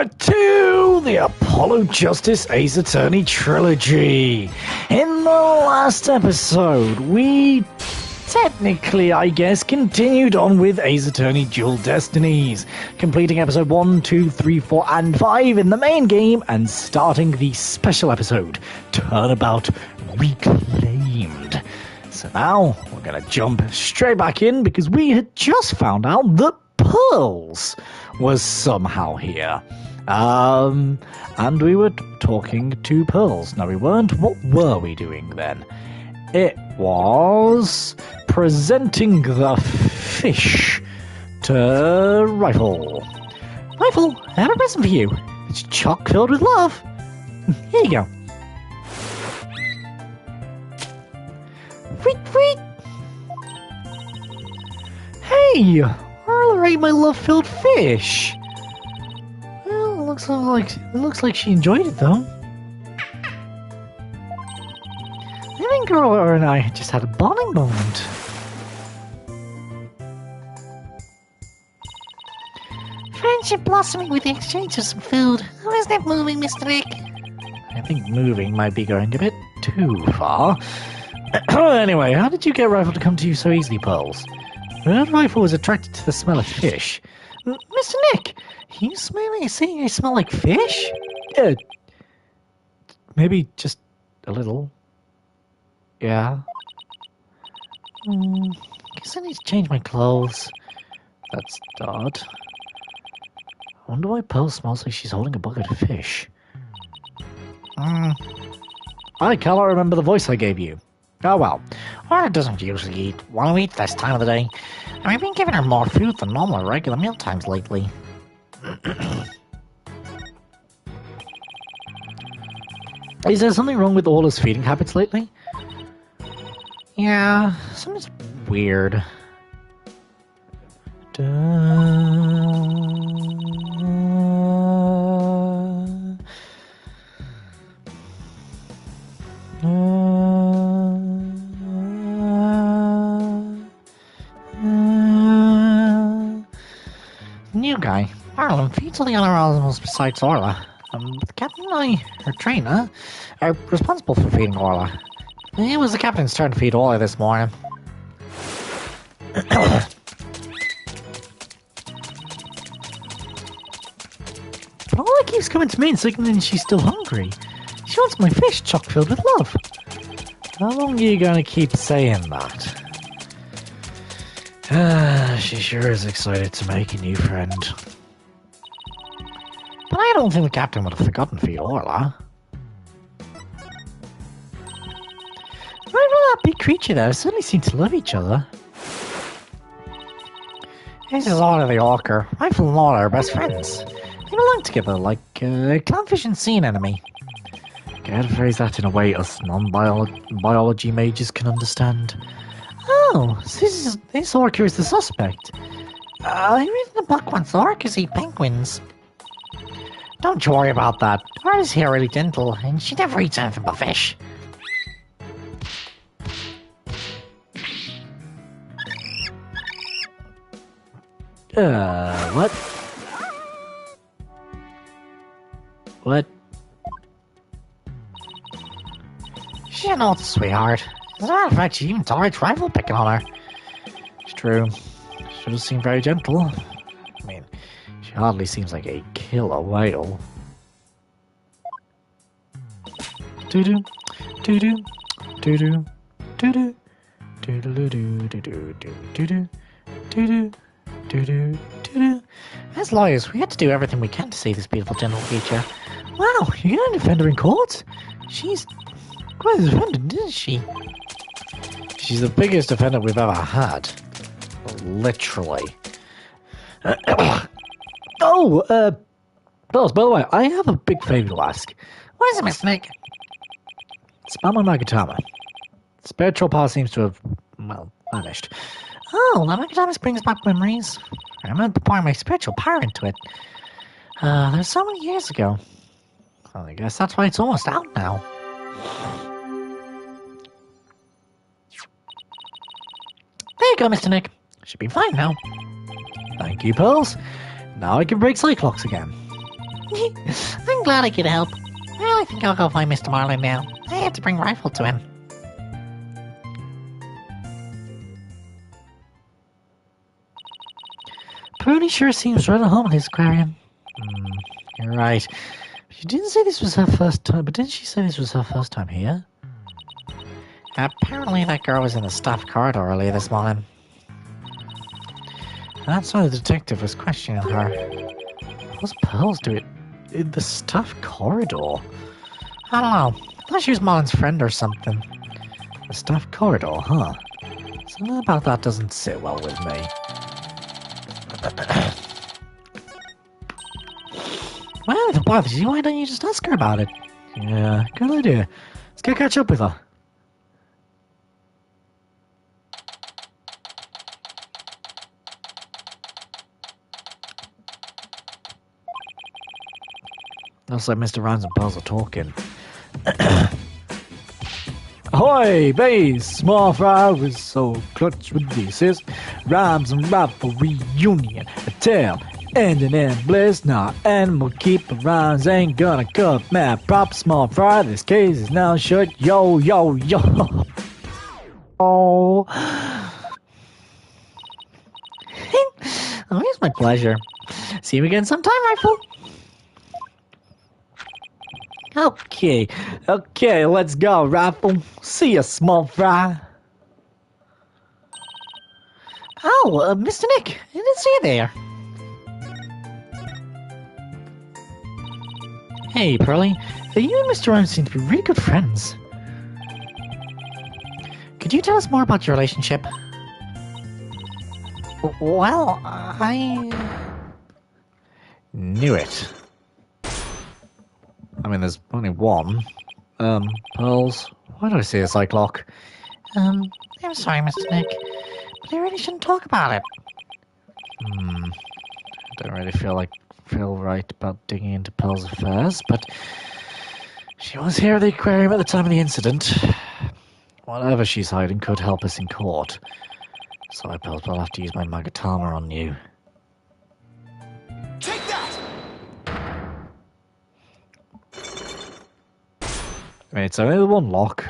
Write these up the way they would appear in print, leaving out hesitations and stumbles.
to the Apollo Justice Ace Attorney Trilogy. In the last episode, we technically, I guess, continued on with Ace Attorney Dual Destinies, completing episode 1, 2, 3, 4, and 5 in the main game, and starting the special episode, Turnabout Reclaimed. So now, we're going to jump straight back in, because we had just found out that Pearls was somehow here. And we were talking to Pearls. No, we weren't. What were we doing then? It was presenting the fish to Rifle. Rifle, I have a present for you. It's chock filled with love. Here you go. Freak, freak. Hey, Arla ate my love-filled fish. Well, it looks like she enjoyed it though. I think Arla and I just had a bonding moment. Friendship blossoming with the exchange of some food. How is that moving, Mr. Nick? I think moving might be going a bit too far. Anyway, how did you get Rifle to come to you so easily, Pearls? Rifle was attracted to the smell of fish. Mr. Nick, you saying I smell like fish? Maybe just a little. Yeah. Guess I need to change my clothes. That's odd. I wonder why Pearl smells like she's holding a bucket of fish. I cannot remember the voice I gave you. Oh well, Orca doesn't usually eat. Want to eat this time of the day? And we've been giving her more food than normal at regular meal times lately. Is there something wrong with Orla's feeding habits lately? Yeah, something's weird. New guy. Arlen feeds all the other animals besides Orla. The captain and I, her trainer, are responsible for feeding Orla. It was the captain's turn to feed Orla this morning. But Orla keeps coming to me and signaling she's still hungry. She wants my fish chock filled with love. How long are you going to keep saying that? She sure is excited to make a new friend. But I don't think the captain would have forgotten to feed Orla. Right, well, that big creature there certainly seem to love each other. This is Orla the Orca. Rifle and Orla are best friends. They belong together like clownfish and sea anemone. Gotta phrase that in a way us non-biology mages can understand. Oh, this orca is the suspect. I read in the book once orcas eat penguins. Don't you worry about that. Orla's here really gentle, and she never eats anything but fish. What? What? She didn't know it's a sweetheart. As a matter of fact, she even tolerates Rifle picking on her. It's true. She does seem very gentle. I mean, she hardly seems like a killer whale. Doo-doo, doo-doo, doo-doo, doo-doo, doo-doo, doo-doo, doo-doo, doo-doo, doo-doo, doo-doo. As lawyers, we had to do everything we can to save this beautiful gentle creature. Wow, you're going to defend her in court? She's quite a defendant, isn't she? She's the biggest defendant we've ever had. Literally. Bells, by the way, I have a big favour to ask. What is it, Mr. Nick? It's about my Magatama. Spiritual power seems to have, well, vanished. Oh, the Magatama brings back memories. I remember pouring my spiritual power into it. That was so many years ago. Well, I guess that's why it's almost out now. There you go, Mr. Nick. Should be fine now. Thank you, Pearls. Now I can break Cyclops again. I'm glad I could help. Well, I think I'll go find Mr. Marlin now. I have to bring Rifle to him. Pruny sure seems right at home in his aquarium. You're right. She didn't say this was her first time, but didn't she say this was her first time here? Apparently that girl was in the staff corridor earlier this morning. That's why the detective was questioning her. What's Pearls doing in the staff corridor? I don't know. I thought she was Marlin's friend or something. The staff corridor, huh? Something about that doesn't sit well with me. Well, if it bothers you, why don't you just ask her about it? Yeah, good idea. Let's go catch up with her. Looks like Mr. Rhymes and Pearls are talking. Ahoy, base! Small fry was so clutch with the assist. Rhymes and Rifle reunion. A tail ending in bliss. Nah, animal keeper rhymes ain't gonna cut mad prop. Small fry, this case is now shut. Yo, yo, yo. Oh. Oh, it's my pleasure. See you again sometime, Rifle. Okay, let's go, Rifle. See ya, small fry. Oh, Mr. Nick, I didn't see you there. Hey, Pearly. You and Mr. Rhymes seem to be really good friends. Could you tell us more about your relationship? Well, I knew it. I mean, there's only one. Pearls, why do I say a Cyclock? I'm sorry, Mr. Nick, but I really shouldn't talk about it. I don't really feel right about digging into Pearl's affairs, but she was here at the aquarium at the time of the incident. Whatever she's hiding could help us in court. So I suppose I'll have to use my Magatama on you. Take that! I mean, it's only the one lock.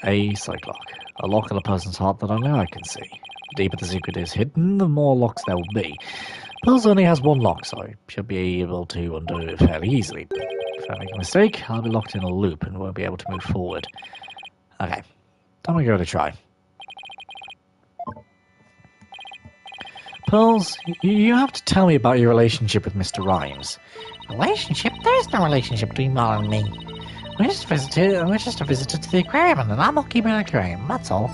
A Cyclock. A lock in a person's heart that I know I can see. The deeper the secret is hidden, the more locks there will be. Pearls only has one lock, so I should be able to undo it fairly easily. If I make a mistake, I'll be locked in a loop and won't be able to move forward. Okay, time we go to try. Pearls, you have to tell me about your relationship with Mr. Rhymes. Relationship? There is no relationship between Marlin and me. We're just a visitor to the aquarium, and I'm not keeping an aquarium, that's all.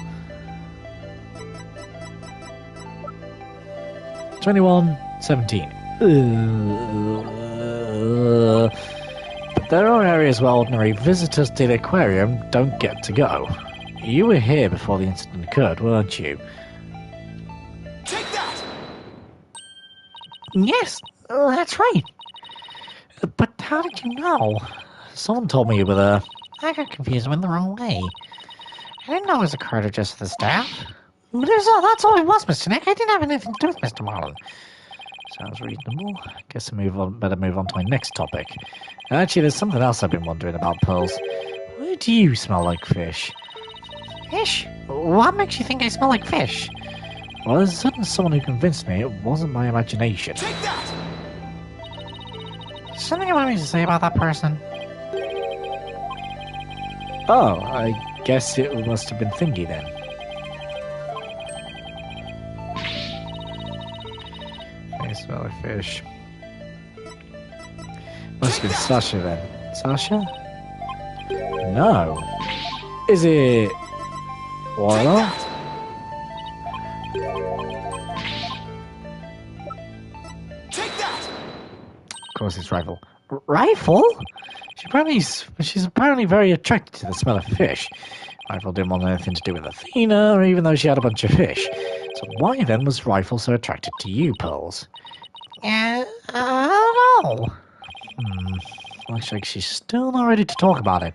21:17. But there are areas where ordinary visitors to the aquarium don't get to go. You were here before the incident occurred, weren't you? Take that! Yes, that's right. But how did you know? Someone told me you were there. I got confused and went the wrong way. I didn't know it was a corridor just for the staff. But that's all it was, Mr. Nick. I didn't have anything to do with Mr. Marlin. Sounds reasonable. Guess better move on to my next topic. Actually, there's something else I've been wondering about, Pearls. Why do you smell like fish? Fish? What makes you think I smell like fish? Well, there's certainly someone who convinced me it wasn't my imagination. Take that! Something you want me to say about that person? Oh, I guess it must have been Thingy then. I smell like fish. Must have been Sasha then. Sasha? No. Is it... Warlock? Take that! Of course it's Rifle. Rifle? She's apparently very attracted to the smell of fish. Rifle didn't want anything to do with Athena, even though she had a bunch of fish. So why then was Rifle so attracted to you, Pearls? I don't know. Looks like she's still not ready to talk about it.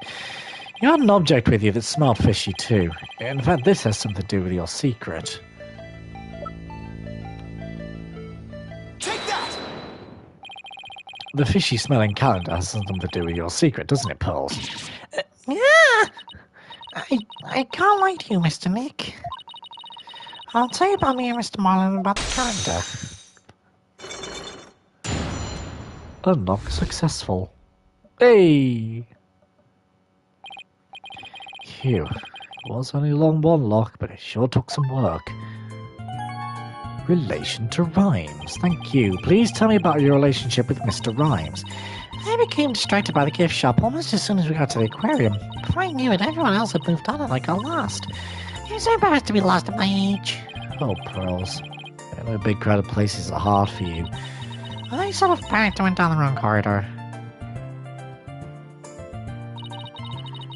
You had an object with you that smelled fishy too. In fact, this has something to do with your secret. Take that! The fishy-smelling calendar has something to do with your secret, doesn't it, Pearls? Yeah! I can't lie to you, Mr. Nick. I'll tell you about me and Mr. Marlin about the calendar. Unlock successful. Hey! Phew. It was only long one lock, but it sure took some work. Relation to Rhymes. Thank you. Please tell me about your relationship with Mr. Rhymes. I became distracted by the gift shop almost as soon as we got to the aquarium. Before I knew it, everyone else had moved on and I got lost. I was so embarrassed to be lost at my age. Oh, Pearls. I know big crowded places are hard for you. I sort of panicked and went down the wrong corridor.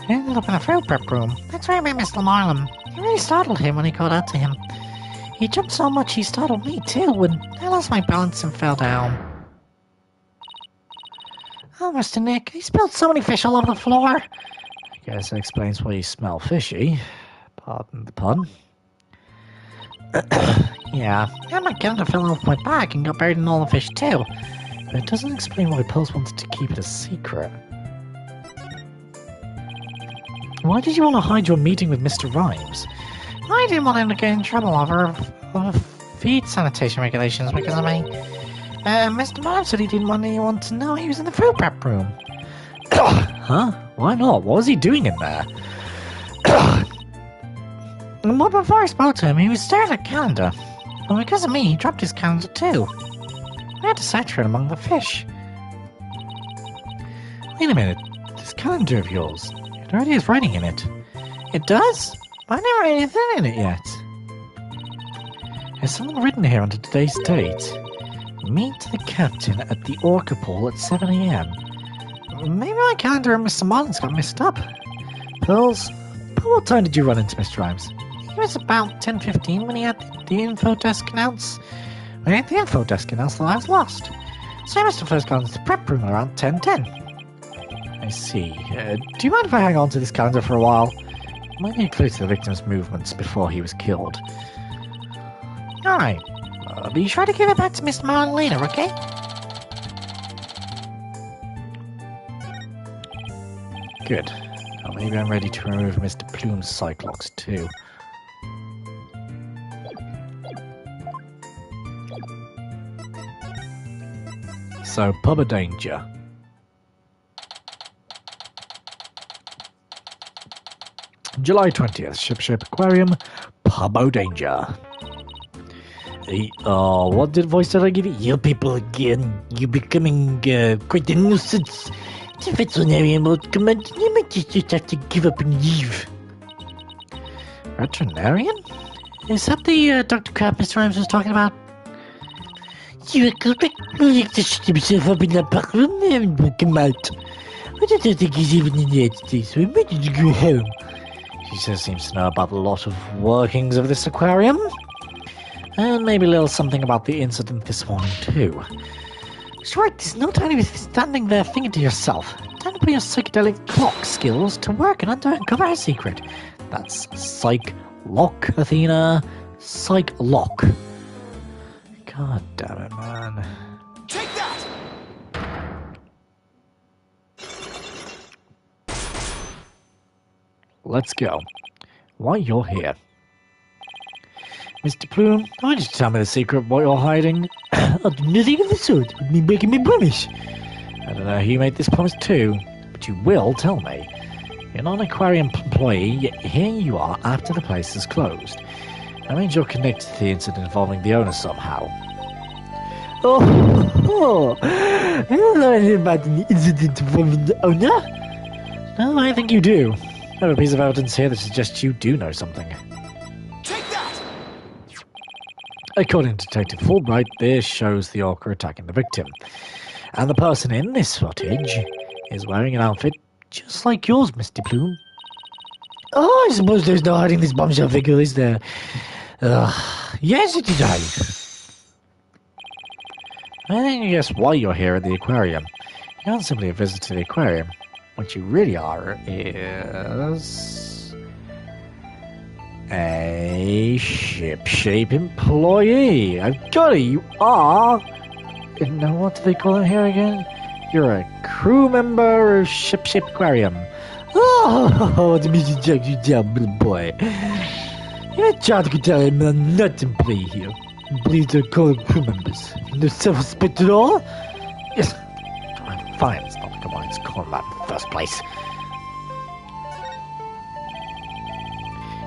I ended up in a fruit prep room. That's where I met Mr. Marlin. It really startled him when he called out to him. He jumped so much he startled me too, and I lost my balance and fell down. Oh, Mr. Nick, I spilled so many fish all over the floor. I guess that explains why you smell fishy. Pardon the pun. Yeah, and my calendar fell off my back and got buried in all the fish too. But it doesn't explain why Pearls wanted to keep it a secret. Why did you want to hide your meeting with Mr. Rhymes? I didn't want him to get in trouble over feed sanitation regulations because of me. Mr. Marlin said he didn't want anyone to know he was in the fruit prep room. Huh? Why not? What was he doing in there? Well, before I spoke to him, he was staring at the calendar. Well, because of me, he dropped his calendar too. I had to search for it among the fish. Wait a minute. This calendar of yours, it already has writing in it. It does? I never wrote anything in it yet. There's something written here under today's date. Meet the captain at the Orca pool at 7 a.m. Maybe my calendar and Mr. Marlin's got mixed up. Pearls, what time did you run into Mr. Rhymes? It was about 10:15 when he had the info desk announce. When he had the info desk announce that I was lost. So I must have first gone to the prep room around 10:10. I see. Do you mind if I hang on to this calendar for a while? Might need a clue to the victim's movements before he was killed. Alright. Be sure to give it back to Mr. Marlin later, okay? Good. Well, maybe I'm ready to remove Mr. Plume's Cyclops too. So, Pub of Danger. July 20th, Ship Aquarium, Pub of Danger. What voice did I give you? You people again. You're becoming quite a nuisance. It's a veterinarian mode command. You might just have to give up and leave. Veterinarian? Is that the Dr. Crab Mr. Rhymes was talking about? You correct. He to shut himself up in the back room and come out. I don't think he's even in the United States, so he might just go home. She seems to know about a lot of workings of this aquarium. And maybe a little something about the incident this morning too. That's right, there's no time to be standing there thinking to yourself. Time to put your psychedelic clock skills to work and uncover a secret. That's Psych Lock, Athena. Psych Lock. God damn it, man. Take that! Let's go. Why you're here? Mr. Plume, why did you tell me the secret of what you're hiding? I'll do nothing of the sort. I've been breaking my promise. I don't know who you made this promise to, but you will tell me. You're not an aquarium employee, yet here you are after the place is closed. That means you're connected to the incident involving the owner somehow. I don't know anything about the incident involving the owner. No, I think you do. I have a piece of evidence here that suggests you do know something. Take that! According to Detective Fulbright, this shows the orca attacking the victim. And the person in this footage is wearing an outfit just like yours, Mr. Plume. Oh, I suppose there's no hiding this bombshell figure, is there? Yes, it is I think you guess why you're here at the aquarium. You're not simply a visitor to the aquarium. What you really are is a ship-shape employee. I've got it, you are. And now what do they call him here again? You're a crew member of Ship Aquarium. Oh, the music judge, you damn little boy. You're not trying to tell him I'm not in play here. Please don't call them crew members. No self-respect at all? Yes. Fine, it's not like I wanted to call him that in the first place.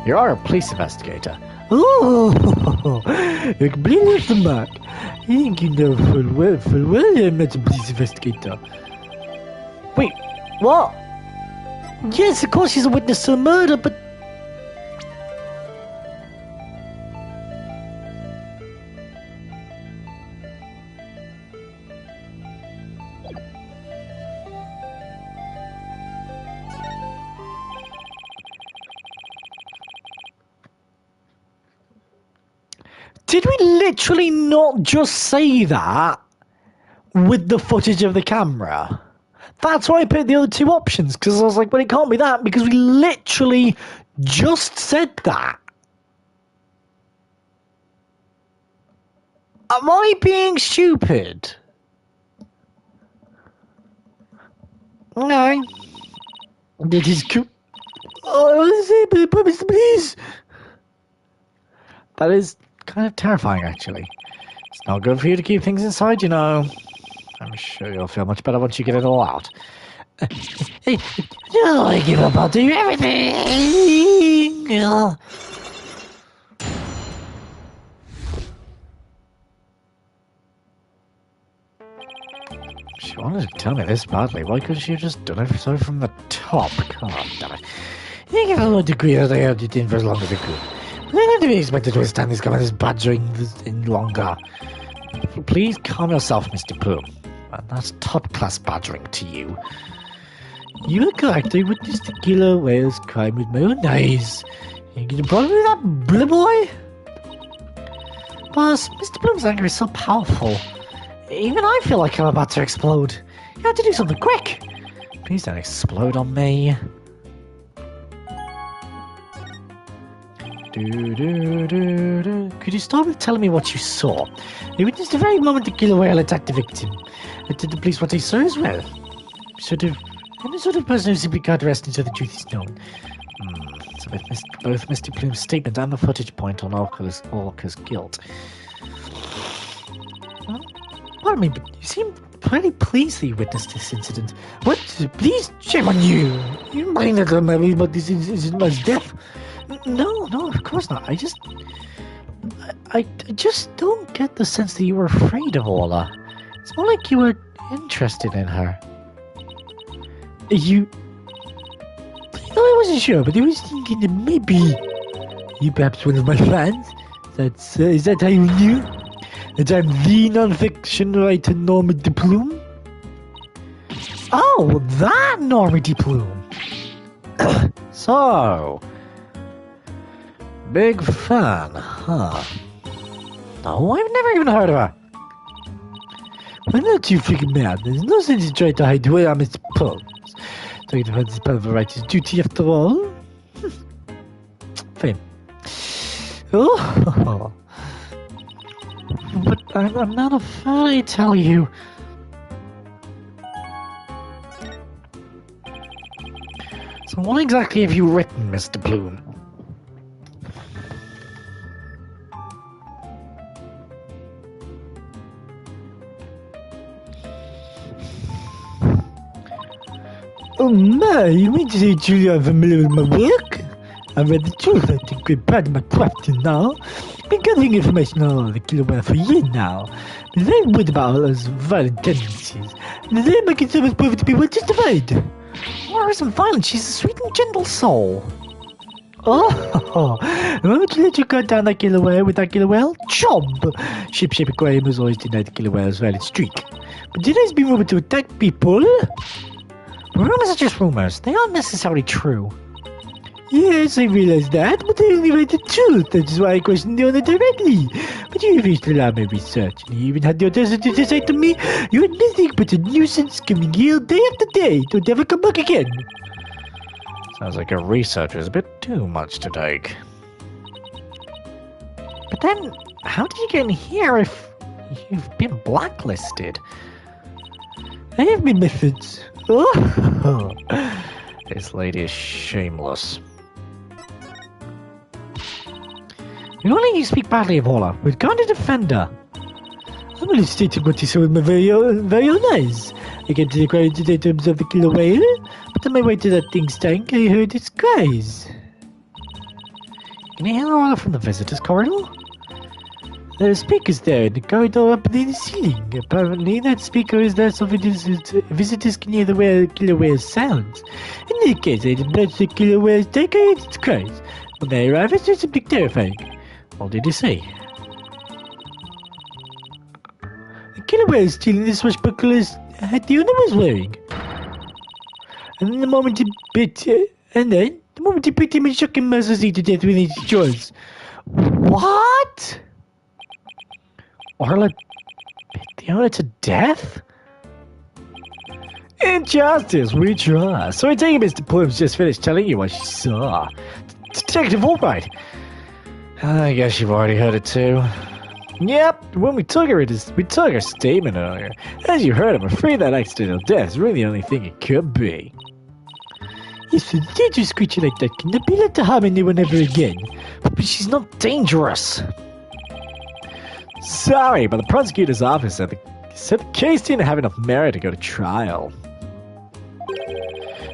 You are a police investigator. Oh, you're completely off the mark. I think you know full well I'm not a police investigator. Wait, what? Yes, of course she's a witness to a murder, but... Did we literally not just say that with the footage of the camera? That's why I picked the other two options, because I was like, well, it can't be that, because we literally just said that. Am I being stupid? No. It is cool. Oh, I want to say, but promise, please. That is kind of terrifying, actually. It's not good for you to keep things inside, you know. I'm sure you'll feel much better once you get it all out. No, I give up. I'll do everything. She wanted to tell me this badly. Why couldn't she have just done it so from the top? God damn it. I think if I would agree that I held it in for as long as I could. But I don't be expected to withstand this kind of badgering any longer. Please calm yourself, Mr. Plume. That's top-class badgering to you. You are correct. I witnessed the killer whale's crime with my own eyes. You get a problem with that, blue boy? Boss, Mr. Bloom's anger is so powerful. Even I feel like I'm about to explode. You have to do something quick. Please don't explode on me. Could you start with telling me what you saw? I witnessed the very moment the killer whale attacked the victim. Did the police what they saw as well? I'm the sort of person who simply can't rest until the truth is known. So both Mr. Plume's statement and the footage point on Orca's guilt. Pardon me, but you seem pretty pleased that you witnessed this incident. What? Please, shame on you. You mind that I'm worried about this incident's death? No, of course not. I just don't get the sense that you were afraid of Orla. It's more like you were interested in her. No, I wasn't sure, but I was thinking that maybe you perhaps one of my fans. Is that how you knew? That I'm the non-fiction writer Normandy Plume? Oh, that Normandy Plume. So, big fan, huh? No, I've never even heard of her. Why not you figure me out? There's no sense in trying to hide where I'm Mr. Plume. Talking about this part of a writer's duty after all. Fame. Oh. But I'm not a fan, I tell you. So what exactly have you written, Mr. Plume? Oh my, you mean to say truly I'm familiar with my work? I've read the truth, I take great pride in my craft now. Been gathering information on the killer whale for years now. But I'm worried about Orla's violent tendencies. And the name my concern was proven to be well justified. Orla isn't violent, she's a sweet and gentle soul. Oh, the moment you let you cut down that killer whale with that killer whale, chomp! Ship Aquarium has always denied the killer whale's violent streak. But today has been rumored to attack people. Rumors are just rumors. They aren't necessarily true. Yes, I realize that, but I only read the truth. That is why I questioned the owner directly. But you refused to allow my research, and you even had the audacity to say to me, "You are nothing but a nuisance coming here day after day. Don't ever come back again." Sounds like a researcher is a bit too much to take. But then, how did you get in here if you've been blacklisted? I have my methods. Oh. This lady is shameless. You only you speak badly of Orla. We can't defend her. I'm only stating what you saw with my very own eyes. I came to the ground in terms of the killer whale, but on my way to that thing's tank, I heard its cries. Can you hear Orla from the visitors' corridor? There are speakers there in the corridor up near the ceiling. Apparently, that speaker is there so visitors can hear the killer whale's sounds. In any case, I approached the killer whale's tank, I heard its cries. When I arrived, I saw something terrifying. What did you see? The killer whale is stealing the swashbuckler's hat the owner was wearing. And then the moment he bit him and shook him mercilessly to death with his jaws. What? Orla bit the owner to death? Injustice, we try. So I take it Mr. Plum's just finished telling you what she saw. Detective Albright. I guess you've already heard it too. Yep, when we took her statement earlier. As you heard, I'm afraid that accidental death is really the only thing it could be. If a dangerous creature like that cannot be let to harm anyone ever again. But she's not dangerous. Sorry, but the prosecutor's office said the case didn't have enough merit to go to trial.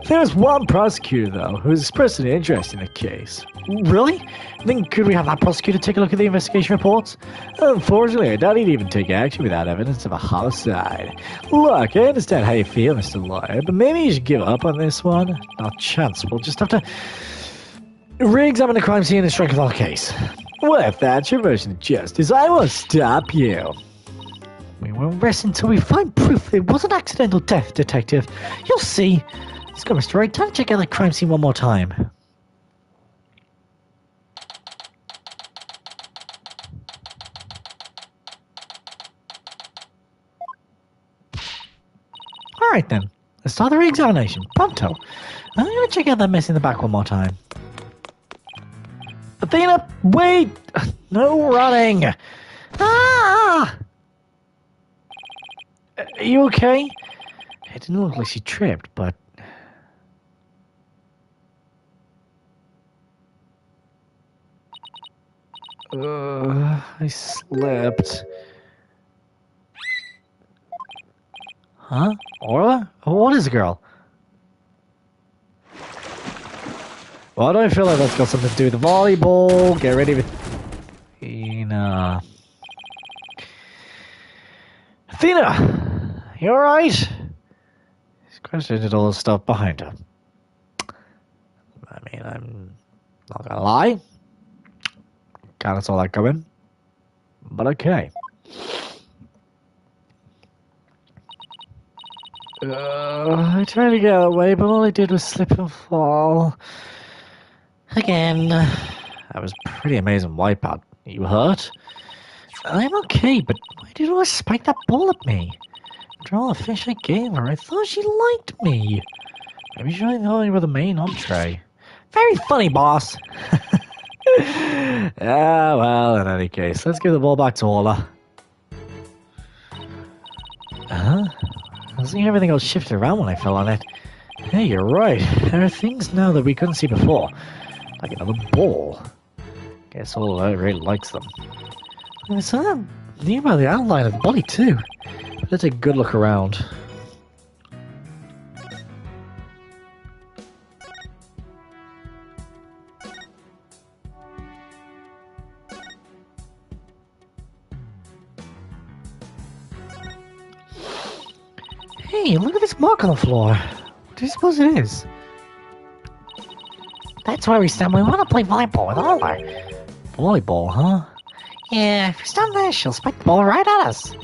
There was one prosecutor, though, who has expressed an interest in the case. Really? Then could we have that prosecutor take a look at the investigation reports? Unfortunately, I doubt he'd even take action without evidence of a homicide. Look, I understand how you feel, Mr. Lawyer, but maybe you should give up on this one. No chance. We'll just have to re-examine the crime scene and strike a valid case. Well, if that's your version of justice, I won't stop you. We won't rest until we find proof it was an accidental death, Detective. You'll see. Let's go, Mr. Wright. Time to check out the crime scene one more time. Alright then. Let's start the re-examination. Pronto. I'm going to check out that mess in the back one more time. Athena, wait! No running! Ah! Are you okay? It didn't look like she tripped, but... I slipped. Huh? Orla? What is it, girl? Why do I feel like that's got something to do with the volleyball? Get ready with... Athena. Athena! You alright? She's questioned all the stuff behind her. I mean, I'm not gonna lie. Kinda saw that coming. But okay. I tried to get away, but all I did was slip and fall. Again. That was pretty amazing wipeout. You hurt? I'm okay, but why did you spike that ball at me? After all the fish I gave her, I thought she liked me. Maybe she only thought you were the main entree. Very funny, boss. Well, in any case, let's give the ball back to Orla. Huh? I was thinking everything else shifted around when I fell on it. Hey, you're right. There are things now that we couldn't see before. Like another ball. Guess Orla really likes them. I saw that nearby the outline of the body, too. Let's take a good look around. Hey, look at this mark on the floor. What do you suppose it is? That's where we stand. We want to play volleyball with Orla. Volleyball, huh? Yeah, if we stand there, she'll spike the ball right at us.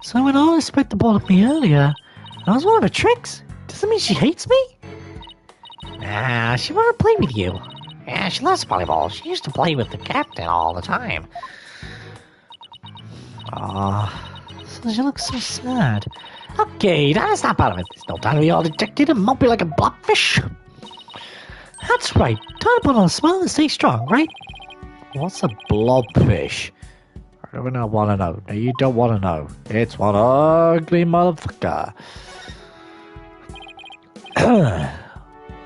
So when Orla spiked the ball at me earlier, that was one of her tricks. Does that mean she hates me? Nah, she wanted to play with you. Yeah, she loves volleyball. She used to play with the captain all the time. So she looks so sad. Okay, now snap out of it. There's no time to be all dejected and mopey like a blobfish. That's right. Time to put on a smile and stay strong, right? What's a blobfish? I don't want to know. No, you don't want to know. It's one ugly motherfucker.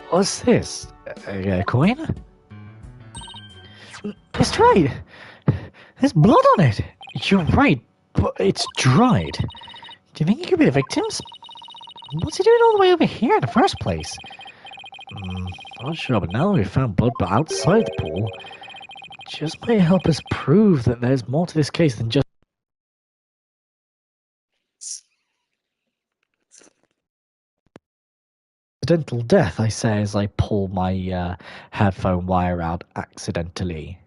What's this? A coin? That's right. There's blood on it. You're right, but it's dried. Do you think it could be the victims? What's he doing all the way over here in the first place? Not sure, but now that we've found blood outside the pool, just might help us prove that there's more to this case than just accidental death, I say as I pull my headphone wire out accidentally.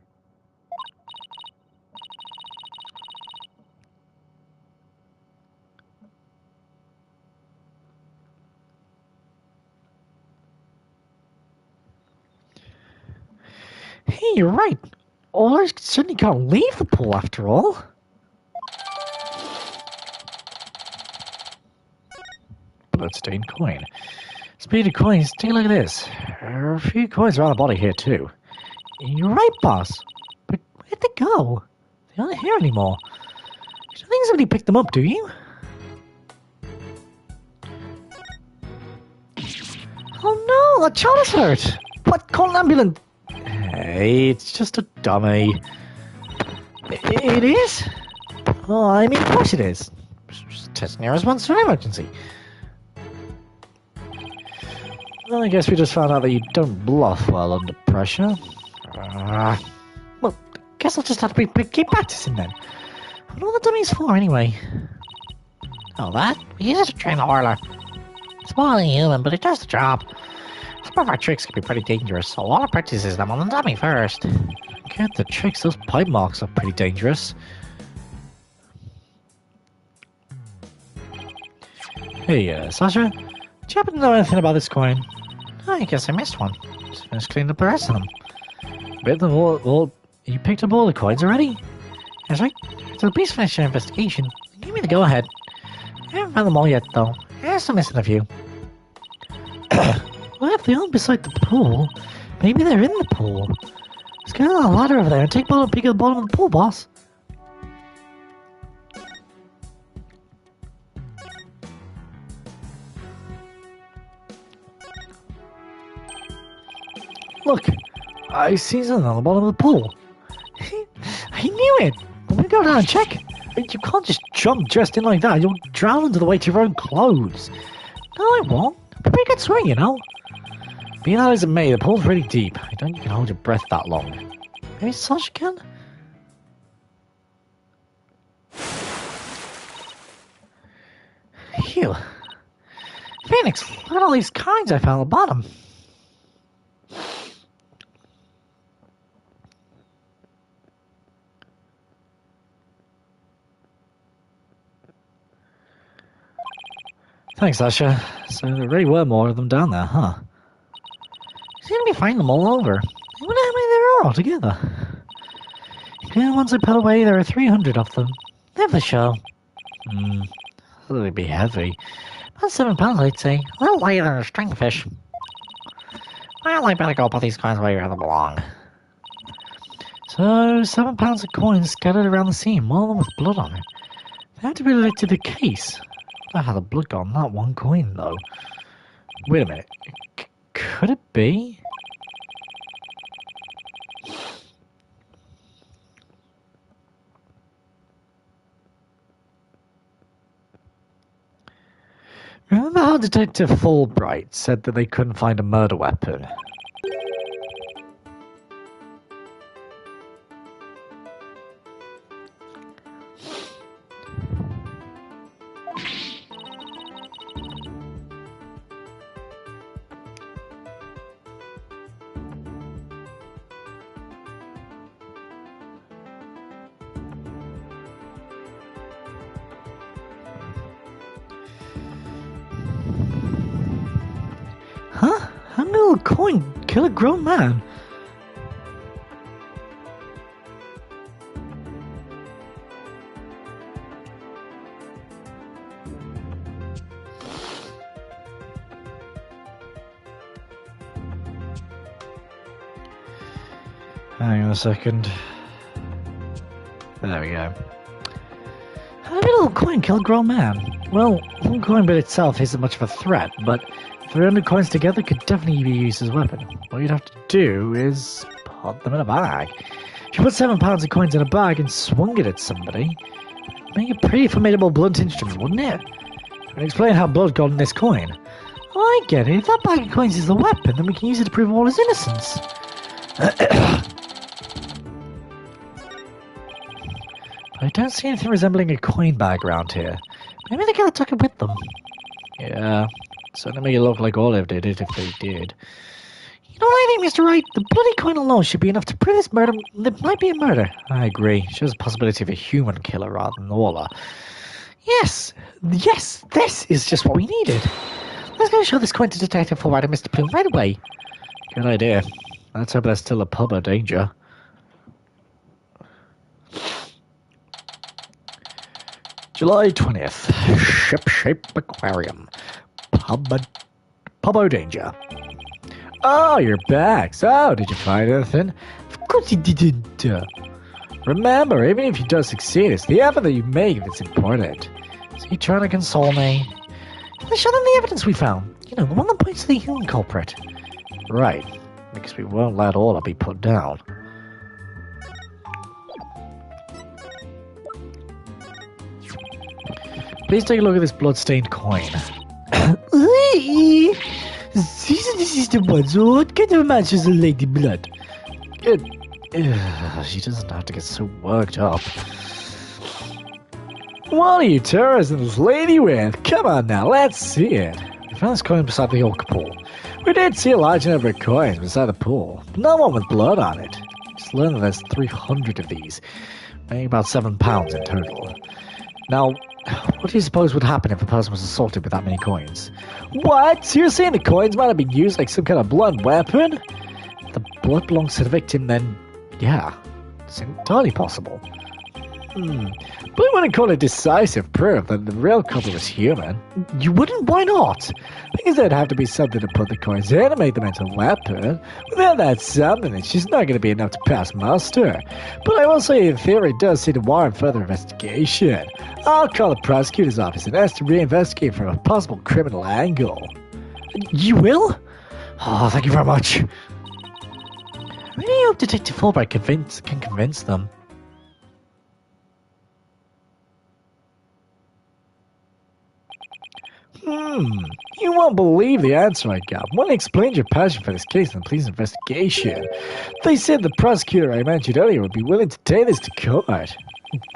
Hey, you're right. Or certainly can't leave the pool after all. Bloodstained coin. Speed of coins, take a look at this. There are a few coins around the body here too. You're right, boss. But where'd they go? They aren't here anymore. You don't think somebody picked them up, do you? Oh no, the child is hurt. What? Call an ambulance. Hey, it's just a dummy. It is? Oh, I mean, of course it is. Just testing your response to an emergency. Well, I guess we just found out that you don't bluff well under pressure. Well, I guess I'll just have to keep practicing then. I wonder what the dummy's for anyway. Oh, that? We use it to train the Orla. It's more than human, but it does the job. Some of our tricks can be pretty dangerous, so a lot of practices them on the dummy first. Get the tricks, those pipe marks are pretty dangerous. Hey, Sasha, do you happen to know anything about this coin? I guess I missed one. Just finished cleaning up the rest of them. Bit them all, you picked up all the coins already? That's right. So please finish your investigation. Give me the go-ahead. I haven't found them all yet, though. I'm still missing a few. Well, if they aren't beside the pool, maybe they're in the pool. Let's get on a ladder over there and take a peek at the bottom of the pool, boss. Look, I see something on the bottom of the pool. I knew it! Let me go down and check. You can't just jump dressed in like that. You'll drown under the weight of your own clothes. No, I won't. I'm a pretty good swimmer, you know. Be that as it may, the pool's really deep. I don't think you can hold your breath that long. Maybe Sasha can? Phew. Phoenix, look at all these coins I found at the bottom. Thanks, Sasha. So there really were more of them down there, huh? Seem to be finding them all over. I wonder how many there are altogether. Including the ones I put away, there are 300 of them. They're for show. They'd be heavy. About 7 pounds, I'd say. A little lighter than a stringfish. Well, I better go put these coins away where they belong. So, 7 pounds of coins scattered around the scene, more of them with blood on it. They had to be related to the case. I had the blood got on that one coin, though. Wait a minute. Could it be? Remember how Detective Fulbright said that they couldn't find a murder weapon? Huh? How did a little coin kill a grown man? Hang on a second. There we go. How did a little coin kill a grown man? Well, one coin by itself isn't much of a threat, but 300 coins together could definitely be used as a weapon. All you'd have to do is put them in a bag. If you put 7 pounds of coins in a bag and swung it at somebody, it'd make a pretty formidable blunt instrument, wouldn't it? And explain how blood got in this coin. I get it. If that bag of coins is the weapon, then we can use it to prove all his innocence. I don't see anything resembling a coin bag around here. Maybe the killer took it with them. Yeah, certainly make it look like Olive did it if they did. You know what I think, Mr. Wright? The bloody coin alone should be enough to prove this murder. It might be a murder. I agree. Shows the possibility of a human killer rather than Orla. Yes, this is just what we needed. Let's go show this coin to Detective Fulbright and Mr. Plume right away. Good idea. Let's hope there's still a pub or danger. July 20th. Ship-shaped aquarium. Pub danger. Oh, you're back. So, did you find anything? Of course he didn't. Remember, even if you don't succeed, it's the effort that you make that's important. Is he trying to console me? Let's show them the evidence we found. You know, the one that points to the human culprit. Right. Because we won't let Orla be put down. Please take a look at this blood-stained coin. This is the one, so what kind of matches the lady blood? She doesn't have to get so worked up. What are you terrorizing this lady with? Come on now, let's see it. We found this coin beside the orca pool. We did see a large number of coins beside the pool, but no one with blood on it. Just learned that there's 300 of these, weighing about 7 pounds in total. Now, what do you suppose would happen if a person was assaulted with that many coins? What? So you're saying the coins might have been used like some kind of blunt weapon? If the blood belongs to the victim, then yeah, it's entirely possible. But I wouldn't call it decisive proof that the real culprit was human. You wouldn't? Why not? Because there'd have to be something to put the coins in and make them into a weapon. Without that something, it's just not going to be enough to pass muster. But I will say, in theory, it does seem to warrant further investigation. I'll call the prosecutor's office and ask to reinvestigate from a possible criminal angle. You will? Oh, thank you very much. I really hope Detective Fulbright can convince them. You won't believe the answer I got when I explained your passion for this case in the police investigation. They said the prosecutor I mentioned earlier would be willing to take this to court.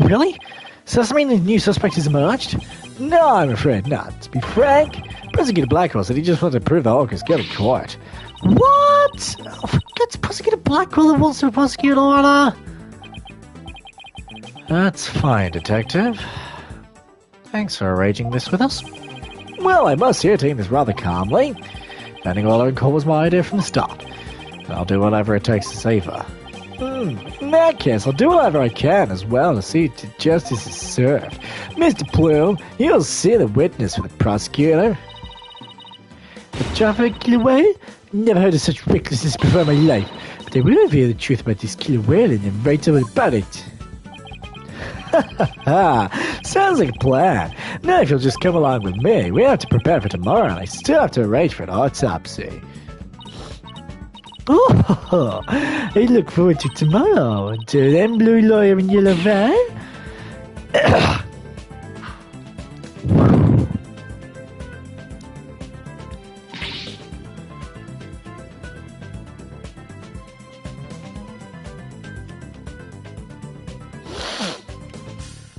Really? So does that mean the new suspect has emerged? No, I'm afraid not. To be frank, Prosecutor Blackwell said he just wanted to prove the Orcas get in court. What? Oh, for God's Prosecutor Blackwell who wants to prosecute Orla? That's fine, Detective. Thanks for arranging this with us. Well, I must say, taking this rather calmly. Finding Orla in court was my idea from the start. And I'll do whatever it takes to save her. In that case, I'll do whatever I can as well to see that justice is served. Mr. Plume, you'll see the witness for the prosecutor. The traffic killer whale? Never heard of such recklessness before in my life. But I will reveal the truth about this killer whale and then write about it. Sounds like a plan. Now if you'll just come along with me, we have to prepare for tomorrow and I still have to arrange for an autopsy. Oh, I look forward to tomorrow. Until then, blue lawyer in yellow van.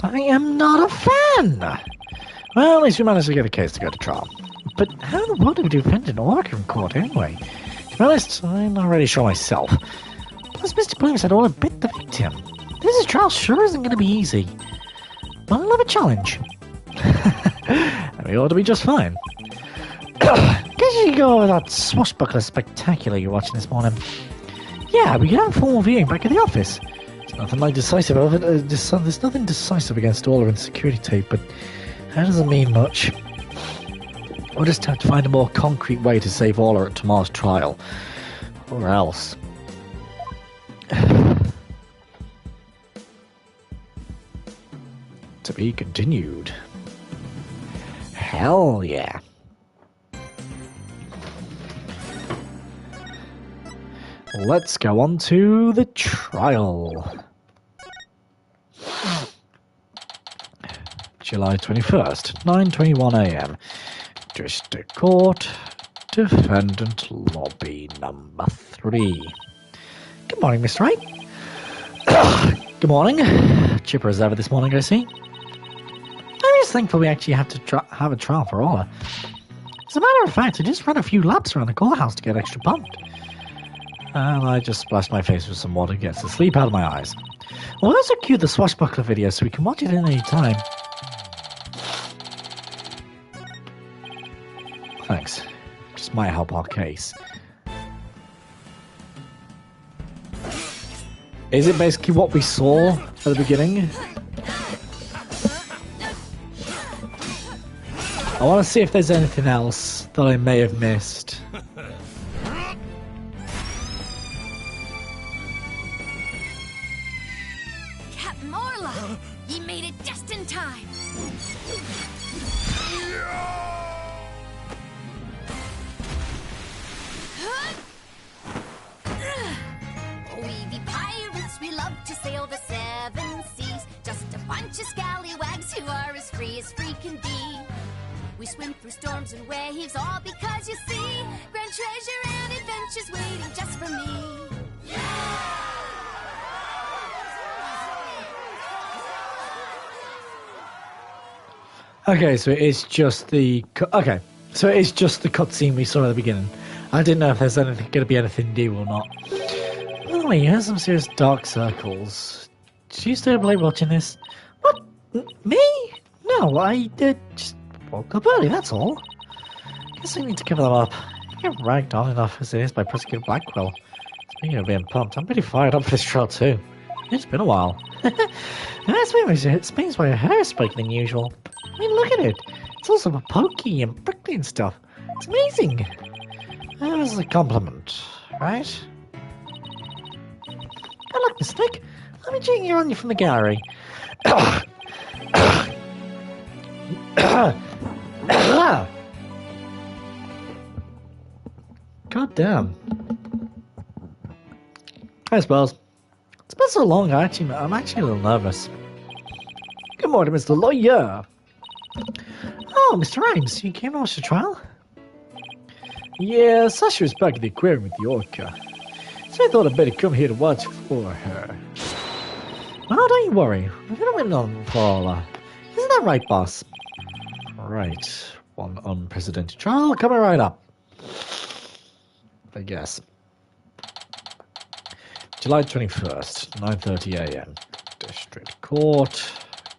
I am not a fan. Well, at least we managed to get a case to go to trial. But how in the world do we defend an orca in court anyway? To be honest, I'm not really sure myself. Plus, Mr. Bloom said Orla bit the victim. This trial sure isn't going to be easy. But I love a challenge. And we ought to be just fine. Guess you should go over that swashbuckler spectacular you're watching this morning. Yeah, we can have a formal viewing back at the office. There's nothing like decisive of it. There's nothing decisive against Orla in security tape, but that doesn't mean much. We'll just have to find a more concrete way to save Orla at tomorrow's trial. Or else. To be continued. Hell yeah. let's go on to the trial. July 21st, 9:21 a.m. District Court, Defendant Lobby number 3. Good morning, Mr. Wright. Good morning. Chipper as ever this morning, I see. I'm just thankful we actually have to have a trial for Orla. As a matter of fact, I just ran a few laps around the courthouse to get extra pumped. And I just splashed my face with some water to get the sleep out of my eyes. We'll also cue the swashbuckler video so we can watch it at any time. Thanks. Just might help our case. Is it basically what we saw at the beginning? I want to see if there's anything else that I may have missed. Captain Orla, ye made it just in time. We be pirates, we love to sail the 7 seas. Just a bunch of scallywags who are as free can be. We swim through storms and waves, all because you see grand treasure and adventures waiting just for me. Okay, so it's just the cutscene we saw at the beginning. I didn't know if there's going to be anything new or not. Well, he has some serious dark circles. Do you still play watching this? What? Me? No, I just woke up early, that's all. Guess I need to cover them up. I get ragged on enough as it is by Prosecutor Blackwell. Speaking of being pumped, I'm pretty fired up for this trial too. It's been a while. It explains why your hair is spiky than usual. I mean, look at it. It's also pokey and prickly and stuff. It's amazing. That was a compliment, right? Oh, look, Miss Nick. Let me check you on you from the gallery. God damn. I suppose. It's been so long, I'm actually a little nervous. Good morning, Mr. Lawyer. Oh, Mr. Rhymes, you came to watch the trial? Yeah, Sasha is back at the aquarium with the orca. So I thought I'd better come here to watch for her. Well, no, don't you worry. We're gonna win on for Orla. Isn't that right, boss? Right. One unprecedented trial coming right up. I guess. July 21st, 9:30 a.m. District Court,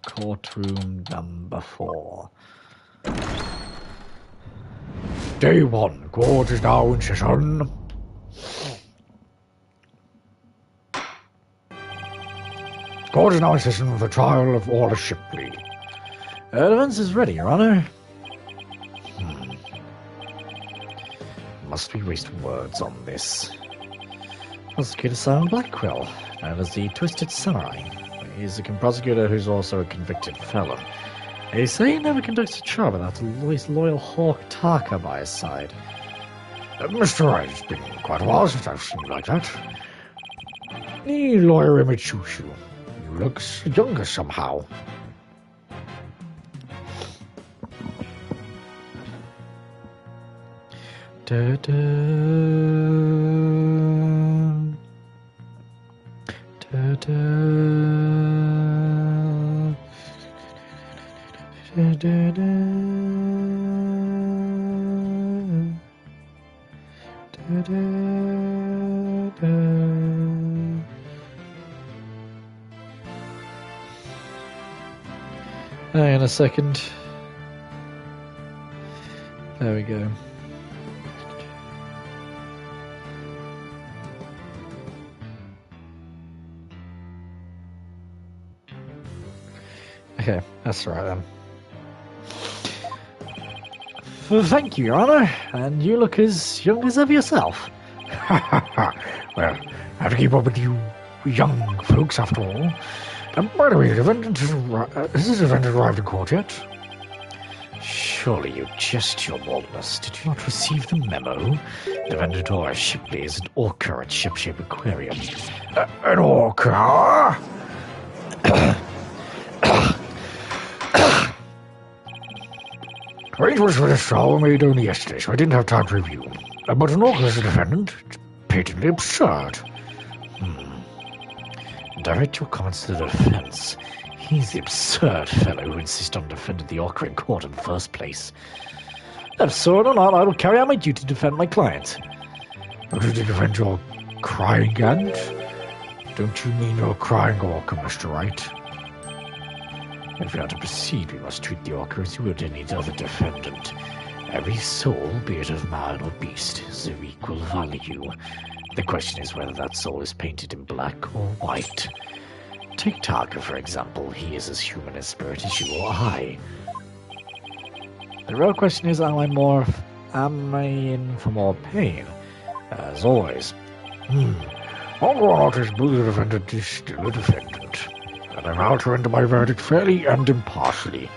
courtroom number 4. Day 1, court is now in session. Court is now in session for the trial of Orla Shipley. Evidence is ready, Your Honor. Must we waste words on this? Prosecutor Simon Blackwell, known as the Twisted Samurai. He's a prosecutor who's also a convicted felon. They say he never conducts a trial without his loyal hawk Taka by his side. Mr. Wright, it's been quite a while since I've seen you like that. The lawyer imitates you. You look younger somehow. Da da da da da da da da da. Hang on a second. There we go. Okay, that's right then. Well, thank you, Your Honor, and you look as young as ever yourself. Well, I have to keep up with you young folks after all. By the way, has the defendant arrived in court yet? Surely you jest your boldness. Did you not receive the memo? Defendant Dora Shipley is an orca at Shipshape Aquarium. An orca? Arrangements for this trial were made only yesterday, so I didn't have time to review. But an orca as a defendant? It's patently absurd. Direct your comments to the defense. He's the absurd fellow who insists on defending the orca in court in the first place. Absurd or not, I will carry out my duty to defend my client. Did you defend your crying ant? Don't you mean your crying orca, Mr. Wright? If we are to proceed, we must treat the orca as we would any other defendant. Every soul, be it of man or beast, is of equal value. The question is whether that soul is painted in black or white. Take Tarka, for example. He is as human in spirit as you or I. The real question is, am I in for more pain? As always. Whether or not his blue defendant is still a defendant. And I'm out to render my verdict fairly and impartially.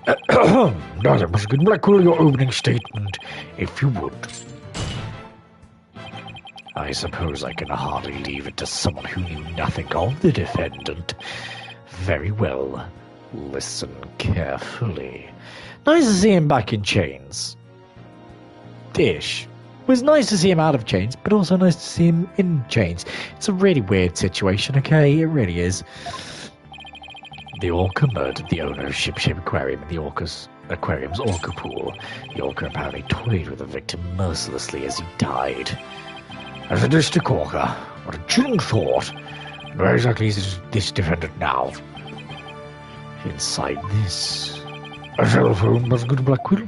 Now then, Mr. Good Blackwell, your opening statement, if you would. I suppose I can hardly leave it to someone who knew nothing of the defendant. Very well. Listen carefully. Nice to see him back in chains. Dish. It was nice to see him out of chains, but also nice to see him in chains. It's a really weird situation, okay? It really is. The orca murdered the owner of Shipshape Aquarium in the aquarium's orca pool. The orca apparently toyed with the victim mercilessly as he died. As a district orca, what a chilling thought. Where exactly is this defendant now? Inside this. A telephone, Mr. Good Blackwell?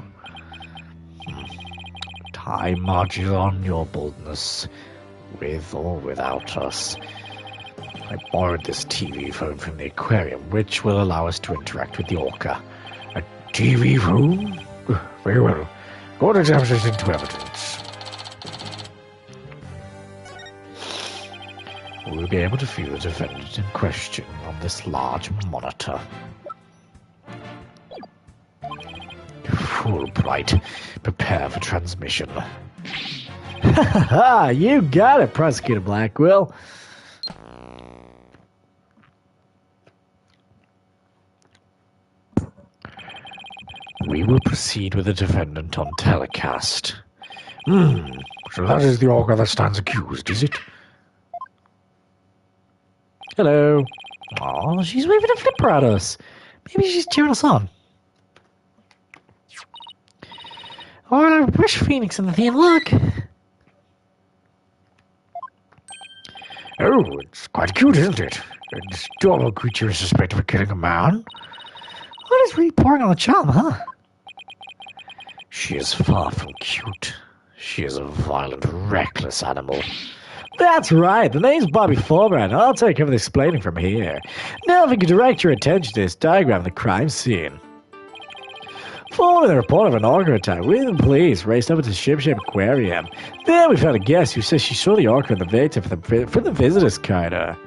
Time marches on, your boldness, with or without us. I borrowed this TV phone from the aquarium, which will allow us to interact with the orca. A TV phone? Very well. Go to examine this into evidence. We'll be able to view the defendant in question on this large monitor. Fulbright, prepare for transmission. Ha ha ha! You got it, Prosecutor Blackwell. We will proceed with the defendant on telecast. So that is the orca that stands accused, is it? Hello. Oh, she's waving a flipper at us. Maybe she's cheering us on. Oh, where's Phoenix and the thing? Look. Oh, it's quite cute, isn't it? This adorable creature is suspected of killing a man. What is really pouring on the charm, huh? She is far from cute. She is a violent, reckless animal. That's right, the name's Bobby Forbrand. I'll take care of the explaining from here. Now if you could direct your attention to this diagram of the crime scene. Following the report of an orca attack, we and the police raced over to Shipshape Aquarium. There we found a guest who says she saw the orca and the victim for the visitor's counter.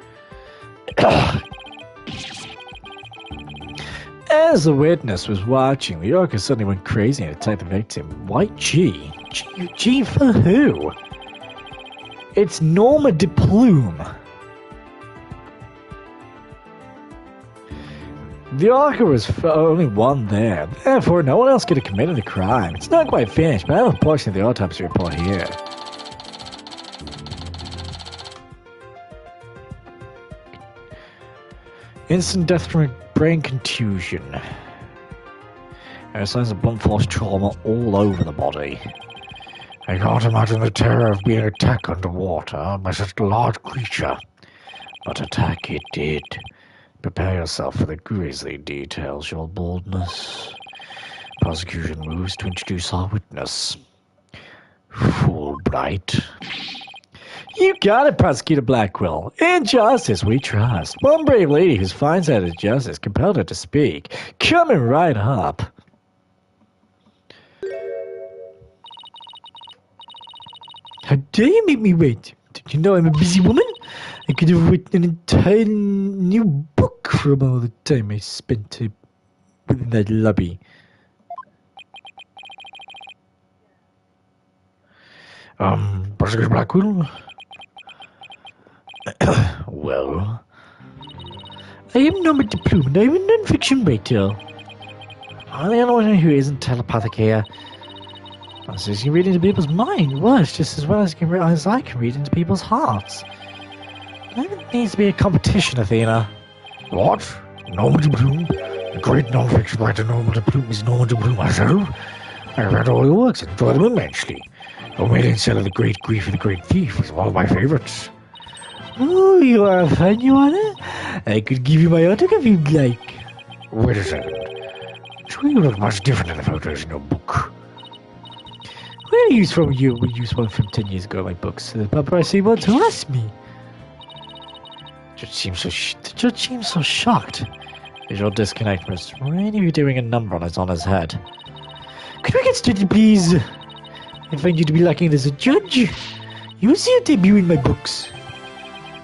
As the witness was watching, the orca suddenly went crazy and attacked the victim. White G? G for who? It's Norma de Plume. The orca was only one there, therefore no one else could have committed the crime. It's not quite finished, but I have a portion of the autopsy report here. Instant death from brain contusion. There are signs of blunt force trauma all over the body. I can't imagine the terror of being attacked underwater by such a large creature. But attack it did. Prepare yourself for the grisly details, your boldness. Prosecution moves to introduce our witness. Fulbright. You got it, Prosecutor Blackwell. In justice we trust. One brave lady whose fine side of justice compelled her to speak. Coming right up. How dare you make me wait? Did you know I'm a busy woman? I could have written an entire new book from all the time I spent within that lobby. Prosecutor Blackwell? Well, I am Norman de Plume, and I am a non-fiction writer. I'm the only one who isn't telepathic here. That says you can read into people's mind. Worse, just as well as I can read into people's hearts. There needs to be a competition, Athena. What? Norman de Plume? The great non-fiction writer Norman de Plume is Norman de Plume myself. I've read all your works and enjoyed them immensely. Your maiden seller, The Great Grief and The Great Thief, is one of my favorites. Oh, you are a fan, Your Honor? I could give you my autograph if you'd like. Wait a second. Sure you look much different in the photos in your book. Where are you from? You were used one from 10 years ago, my books. The paparazzi wants to arrest me. The judge seems so shocked. Visual disconnect was really doing a number on his head. Could we get started, please? I find you to be lacking as a judge. You will see your debut in my books.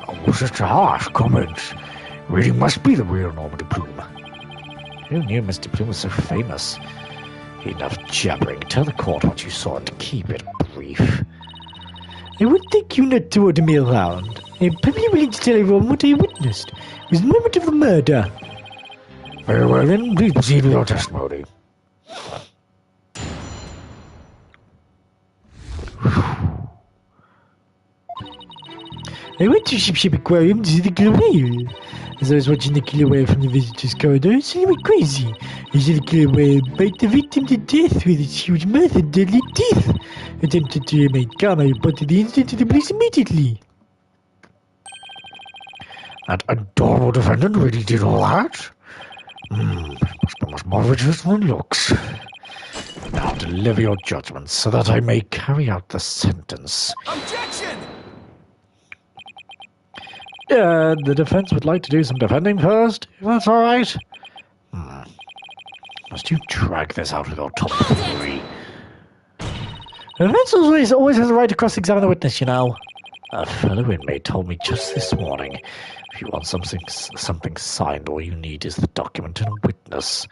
Oh, such a harsh comment. Really must be the real Norman de Plume. Who knew Mr. Plume was so famous? Enough jabbering. Tell the court what you saw and keep it brief. I would take you not to order me around. I am perfectly willing to tell everyone what I witnessed. It was the moment of the murder. Very well then, please proceed with your testimony. I went to Ship Aquarium to see the killer whale. As I was watching the killer whale from the visitor's corridor, I suddenly went crazy. I saw the killer whale bite the victim to death with its huge mouth and deadly teeth. Attempted to remain calm, I reported the incident to the police immediately. That adorable defendant really did all that? Must be much more rigorous than it looks. Now deliver your judgment so that I may carry out the sentence. Objection! The defense would like to do some defending first, if that's all right. Must you drag this out with your top three? The defense always has a right to cross-examine the witness, you know. A fellow inmate told me just this morning, if you want something signed, all you need is the document and a witness.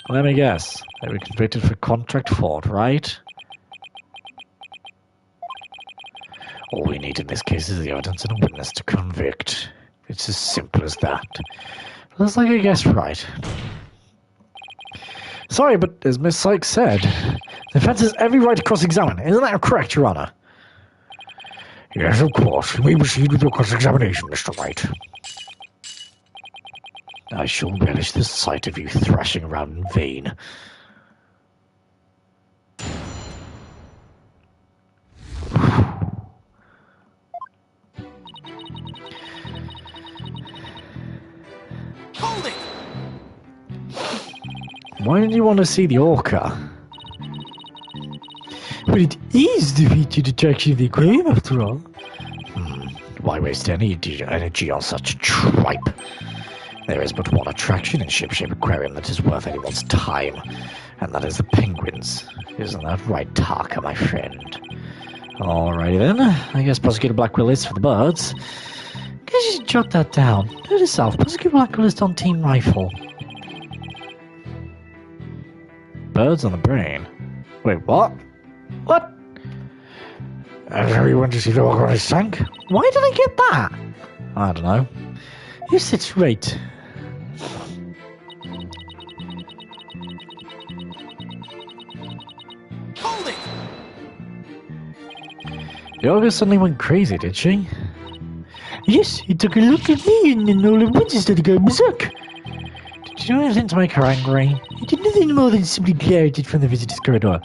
Let me guess. They were convicted for contract fraud, right? All we need in this case is the evidence and a witness to convict. It's as simple as that. Looks like I guessed right. Sorry, but as Miss Sykes said, the defense has every right to cross-examine. Isn't that correct, Your Honor? Yes, of course. You may proceed with your cross-examination, Mr. Wright. I shall relish the sight of you thrashing around in vain. Hold it! Why did you want to see the orca? But it is the featured attraction of the aquarium, after all. Why waste any energy on such tripe? There is but one attraction in Ship Aquarium that is worth anyone's time, and that is the penguins. Isn't that right, Tarka, my friend? Alrighty then, I guess Prosecutor Blackwell is for the birds. Guess you should jot that down. Note yourself, Prosecutor Blackwell is on Team Rifle. Birds on the brain? Wait, what? What? And so you went to see the orca on his tank? Why did I get that? I don't know. Yes, that's right. Hold it! The orca suddenly went crazy, did she? Yes, he took a look at me and then all at once he started going berserk. Did you do anything to make her angry? He did nothing more than simply glare at it from the visitor's corridor.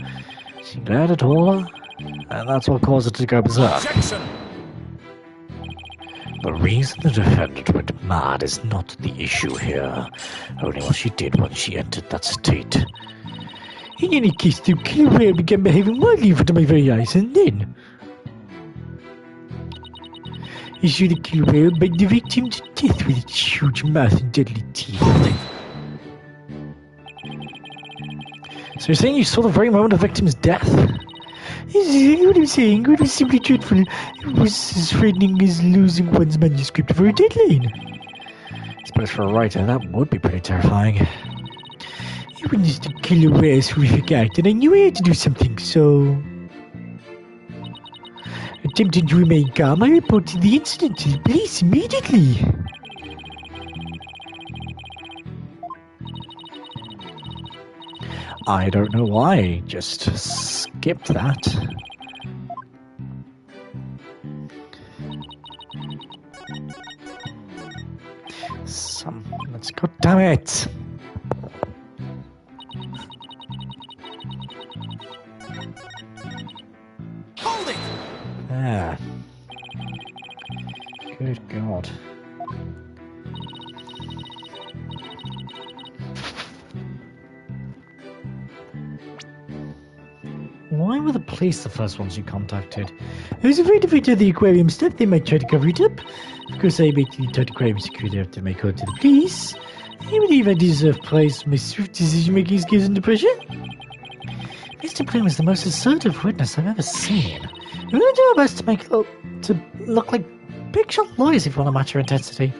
She glared at all, and that's what caused her to go berserk. Objection! The reason the defendant went mad is not the issue here, only what she did when she entered that state. In any case, the killer whale began behaving wildly in front of my very eyes, and then I saw the killer whale bite the victim to death with its huge mouth and deadly teeth. So you're saying you saw the very moment of the victim's death? This is exactly what I'm saying. It was simply dreadful. It was as frightening as losing one's manuscript for a deadline. I suppose for a writer, that would be pretty terrifying. You witnessed the killer whale's horrific act, and I knew I had to do something, so... Attempting to remain calm, I reported the incident to the police immediately. I don't know why. Just skip that. Let's go. Damn it! Hold it! Ah. Good God. Why were the police the first ones you contacted? I was afraid if I told the aquarium staff, they might try to cover it up. Of course, I immediately told aquarium security after my call to the police. I believe I deserve praise for my swift decision-making skills under pressure. Mr. Bloom is the most assertive witness I've ever seen. We're going to do our best to make it look like big shot lawyers if you want to match your intensity.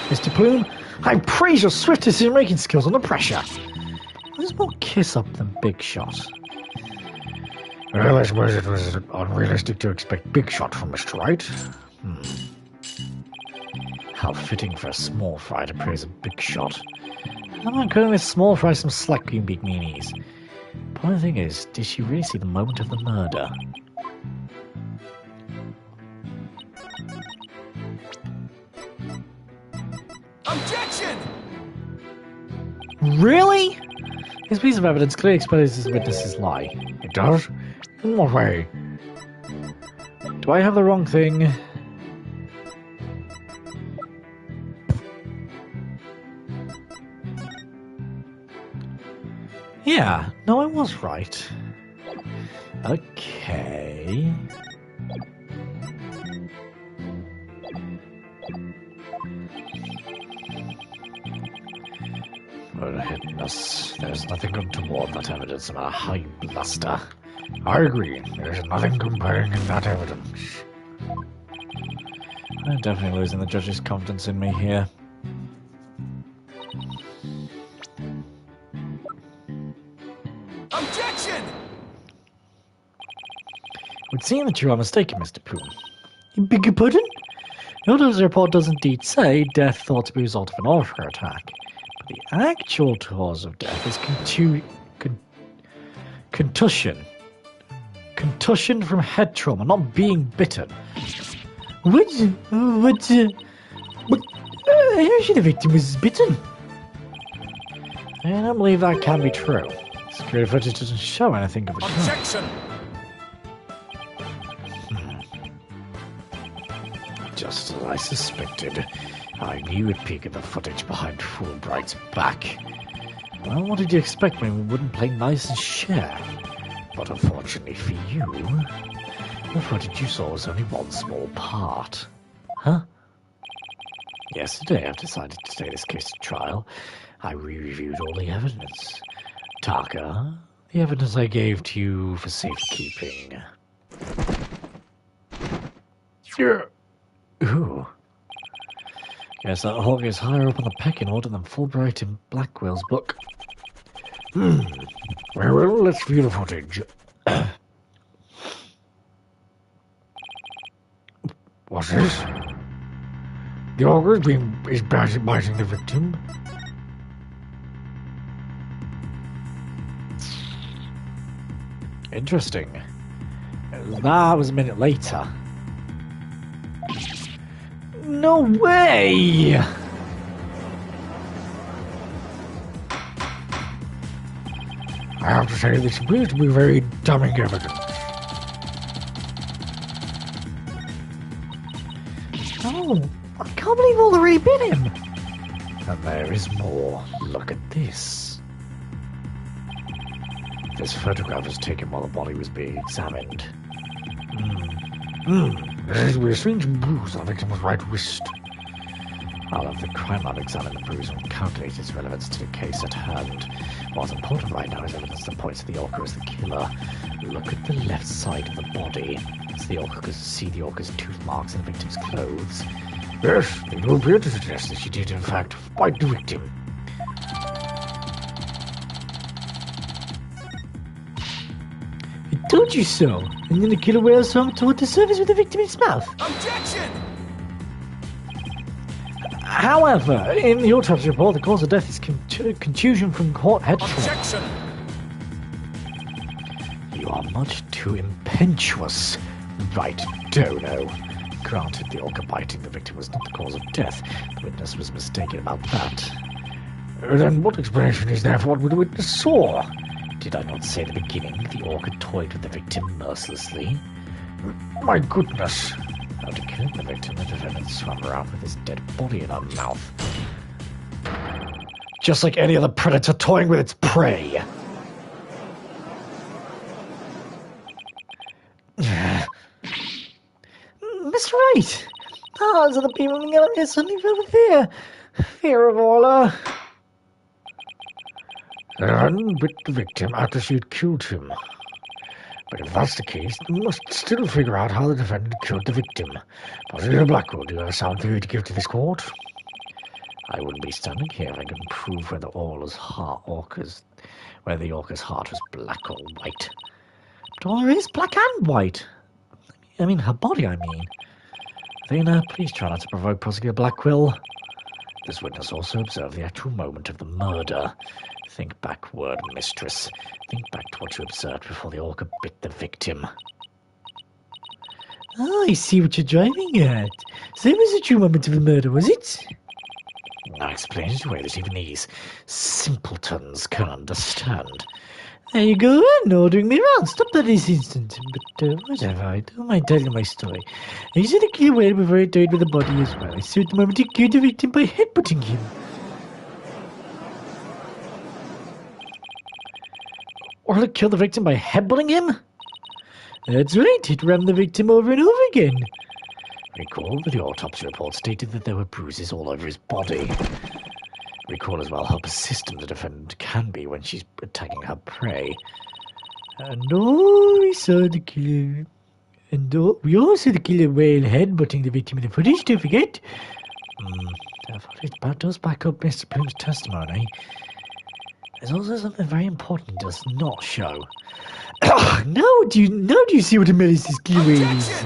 Mr. Plume, I praise your swift decision-making skills under pressure. There's more kiss up than big shot. Well, I suppose it was unrealistic to expect big shot from Mr. Wright. How fitting for a small fry to praise a big shot. I'm not calling this small fry some slack green big meanies. But the thing is, did she really see the moment of the murder? Objection! Really? This piece of evidence clearly exposes this witness's lie. It does? In what way? Do I have the wrong thing? Yeah, no, I was right. Okay. Oh, goodness. There's nothing untoward that evidence in our high bluster. I agree. There's nothing compelling in that evidence. I'm definitely losing the judge's confidence in me here. Objection! It would seem that you are mistaken, Mr. Poon. You beg your pardon? The autopsy report does indeed say death thought to be a result of an orca attack, but the actual cause of death is contussion. Contussion from head trauma, not being bitten. But I heard the victim was bitten. I don't believe that can be true. Security footage doesn't show anything of the kind. Objection! Just as I suspected. I knew you'd peek at the footage behind Fulbright's back. Well, what did you expect when we wouldn't play nice and share? But unfortunately for you, the footage you saw was only one small part. Huh? Yesterday, I've decided to take this case to trial. I re-reviewed all the evidence. Taka, the evidence I gave to you for safekeeping. Ooh. Guess that hog is higher up on the pecking order than Fulbright in Blackwell's book. Well, let's view the footage. What's this? The ogre is biting the victim. Interesting. That was a minute later. No way! I have to say, this appears to be very damning evidence. Oh, I can't believe all already bit him. And there is more. Look at this. This photograph was taken while the body was being examined. There seems to be a strange bruise on the victim's right wrist. I'll have the crime lab examine the bruise and calculate its relevance to the case at hand. What's important right now is evidence that points to the orca as the killer. Look at the left side of the body. See the orca's tooth marks in the victim's clothes. Yes, it will appear to suggest that she did in fact bite the victim. told you so. And then the killer whale swam toward the surface with the victim in its mouth. Objection! However, in the autopsy report, the cause of death is contusion from head trauma. Objection! You are much too impetuous, right, Dono. Granted, the orca biting the victim was not the cause of death. The witness was mistaken about that. Then what explanation is there for what the witness saw? Did I not say at the beginning the orca toyed with the victim mercilessly? My goodness! How to kill the victim, the defendant swam around with his dead body in her mouth. Just like any other predator toying with its prey. Mr. Wright! Those are the people moving out here suddenly filled with fear. Fear of all, They hadn't bit the victim after she had killed him. But if that's the case, we must still figure out how the defendant killed the victim. Prosecutor Blackwell, do you have a sound theory to give to this court? I wouldn't be standing here if I couldn't prove whether the orca's heart was black or white. But all is black and white. I mean, her body, I mean. Athena, please try not to provoke Prosecutor Blackwell. This witness also observed the actual moment of the murder. Think backward, mistress. Think back to what you observed before the orca bit the victim. Oh, I see what you're driving at. So it was a true moment of the murder, was it? I explained it in a way that even these simpletons can understand. There you go, and ordering me around. Stop that this instant. But whatever, I don't mind telling my story. I said a killer whale before it died with the body as well. I saw it the moment he killed the victim by headbutting him. Or it killed the victim by headbutting him? That's right, it rammed the victim over and over again. Recall that the autopsy report stated that there were bruises all over his body. Recall as well how persistent the defendant can be when she's attacking her prey. And we saw the killer. And we also saw the killer whale headbutting the victim in the footage, don't forget. The footage does back up Mr. Plume's testimony. There's also something very important it does not show. Now do you see what a menace this killer whale is?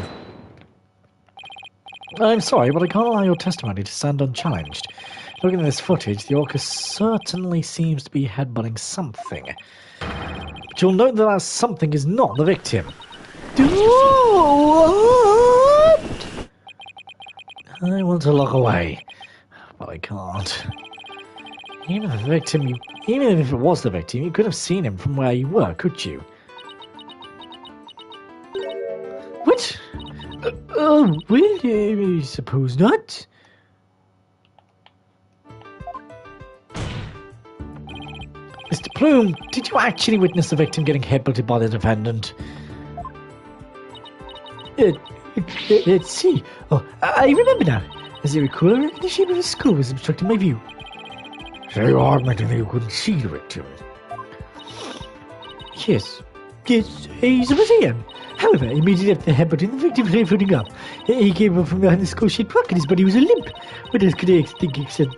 I'm sorry, but I can't allow your testimony to stand unchallenged. Looking at this footage, the orca certainly seems to be headbutting something. But you'll note that something is not the victim. What? I want to look away, but I can't. Even if it was the victim, you could have seen him from where you were, could you? What? Well, I suppose not. Mr. Plume, did you actually witness the victim getting headbutted by the defendant? Let's see. Oh, I remember now. As I recall, I reckon the shape of the skull was obstructing my view. So you are admitting that you couldn't see the victim? Yes, I suppose I am. However, immediately after the headbutting, the victim started floating up. He came up from behind the skull-shaped rock and his body was a limp. What else could I think except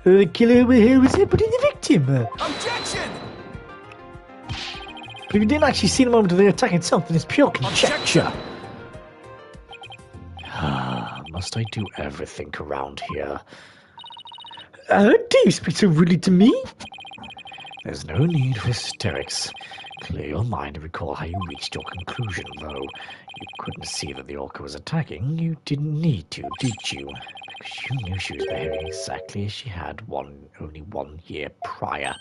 the killer over here was headbutting the victim? Objection! But if you didn't actually see the moment of the attack itself, then it's pure conjecture. Must I do everything around here? Do you speak so rudely to me? There's no need for hysterics. Clear your mind and recall how you reached your conclusion, though. You couldn't see that the orca was attacking. You didn't need to, did you? Because you knew she was behaving exactly as she had only 1 year prior.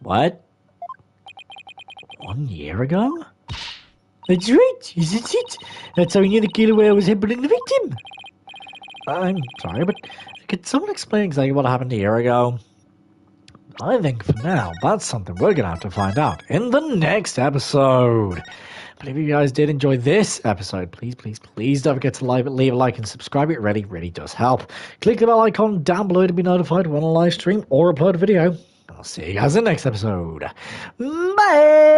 What? 1 year ago? That's right, isn't it? That's how we knew the killer whale was headbutting the victim. I'm sorry, but could someone explain exactly what happened a year ago? I think for now, that's something we're going to have to find out in the next episode. But if you guys did enjoy this episode, please don't forget to leave a like and subscribe. It really does help. Click the bell icon down below to be notified when I live stream or upload a video. I'll see you guys in the next episode. Bye!